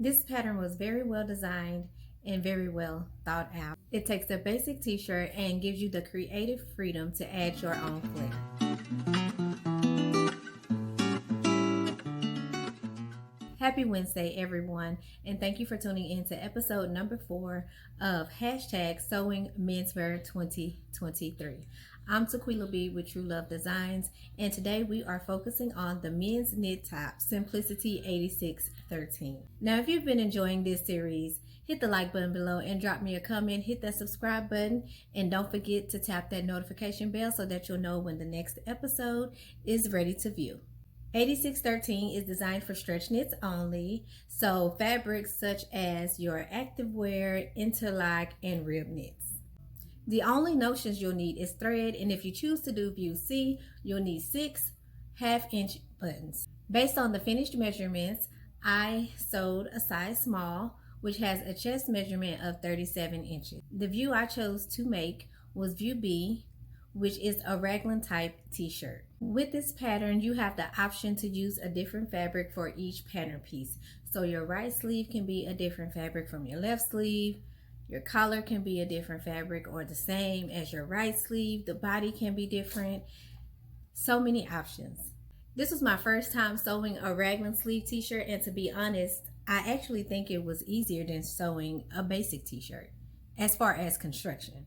This pattern was very well designed and very well thought out. It takes a basic t-shirt and gives you the creative freedom to add your own flair. Happy Wednesday, everyone, and thank you for tuning in to episode number 4 of hashtag Sewing Menswear 2023. I'm Tequila B with TruLuv Designz, and today we are focusing on the men's knit top, Simplicity 8613. Now, if you've been enjoying this series, hit the like button below and drop me a comment, hit that subscribe button, and don't forget to tap that notification bell so that you'll know when the next episode is ready to view. 8613 is designed for stretch knits only, so fabrics such as your activewear, interlock, and rib knits. The only notions you'll need is thread, and if you choose to do view C, you'll need 6 half-inch buttons. Based on the finished measurements, I sewed a size small, which has a chest measurement of 37 inches. The view I chose to make was view B, which is a raglan type t-shirt. With this pattern, you have the option to use a different fabric for each pattern piece. So your right sleeve can be a different fabric from your left sleeve. Your collar can be a different fabric or the same as your right sleeve. The body can be different. So many options. This was my first time sewing a raglan sleeve t-shirt, and to be honest, I actually think it was easier than sewing a basic t-shirt as far as construction.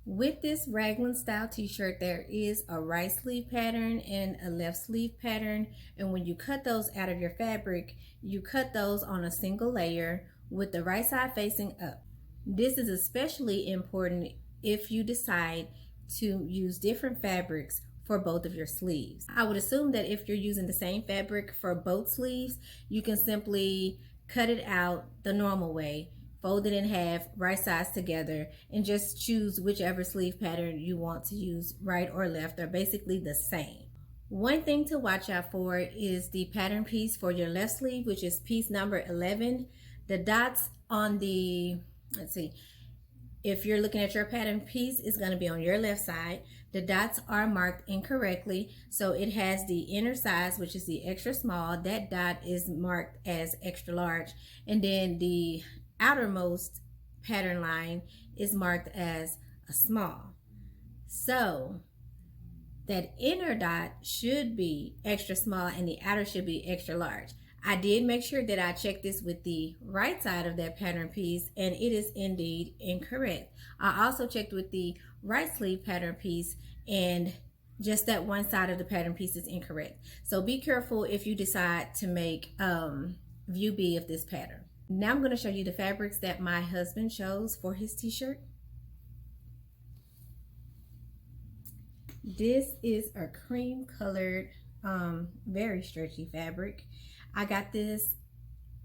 With this raglan style t-shirt, there is a right sleeve pattern and a left sleeve pattern, and when you cut those out of your fabric, you cut those on a single layer with the right side facing up. This is especially important if you decide to use different fabrics for both of your sleeves. I would assume that if you're using the same fabric for both sleeves, you can simply cut it out the normal way, fold it in half, right sides together, and just choose whichever sleeve pattern you want to use, right or left. They're basically the same. One thing to watch out for is the pattern piece for your left sleeve, which is piece number 11. The dots on the, let's see, if you're looking at your pattern piece, it's going to be on your left side. The dots are marked incorrectly, so it has the inner size, which is the extra small. That dot is marked as extra large, and then the outermost pattern line is marked as a small. So that inner dot should be extra small and the outer should be extra large. I did make sure that I checked this with the right side of that pattern piece, and it is indeed incorrect. I also checked with the right sleeve pattern piece, and just that one side of the pattern piece is incorrect. So be careful if you decide to make view B of this pattern. Now I'm going to show you the fabrics that my husband chose for his t-shirt. This is a cream colored, very stretchy fabric. I got this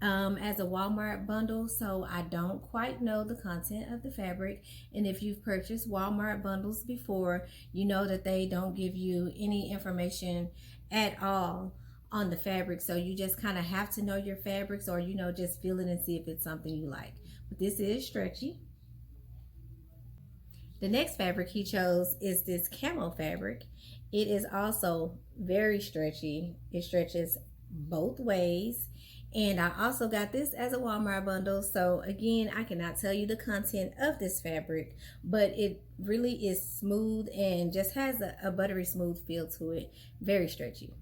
as a Walmart bundle, so I don't quite know the content of the fabric. And if you've purchased Walmart bundles before, you know that they don't give you any information at all on the fabric, so you just kind of have to know your fabrics, or just feel it and see if it's something you like. But this is stretchy. The next fabric he chose is this camo fabric. It is also very stretchy. It stretches both ways, and I also got this as a Walmart bundle, so again, I cannot tell you the content of this fabric, but it really is smooth and just has a buttery smooth feel to it. Very stretchy.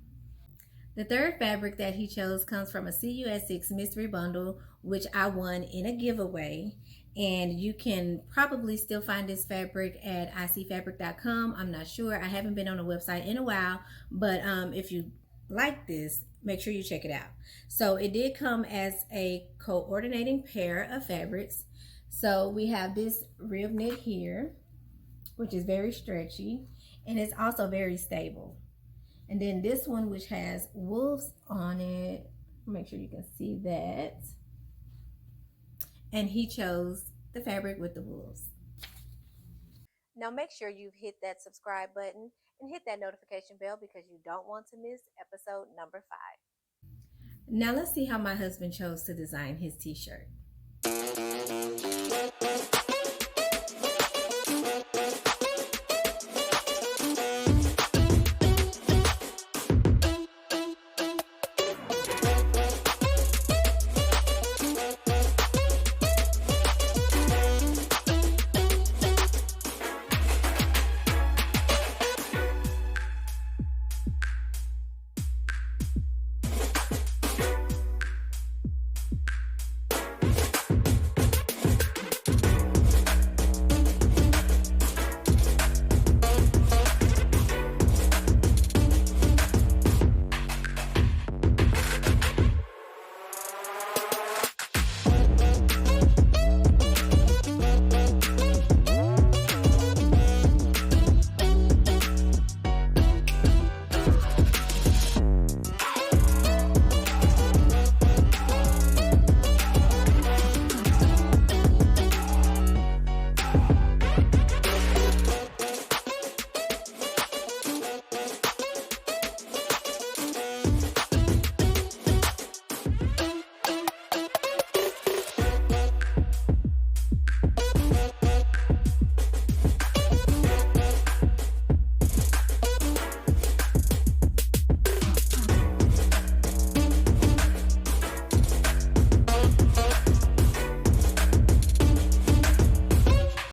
The third fabric that he chose comes from a See You at 6 mystery bundle, which I won in a giveaway. And you can probably still find this fabric at icfabric.com. I'm not sure. I haven't been on the website in a while, but if you like this, make sure you check it out. So it did come as a coordinating pair of fabrics. So we have this rib knit here, which is very stretchy, and it's also very stable. And then this one, which has wolves on it, make sure you can see that. And he chose the fabric with the wolves. Now make sure you've hit that subscribe button and hit that notification bell because you don't want to miss episode number 5. Now let's see how my husband chose to design his t-shirt.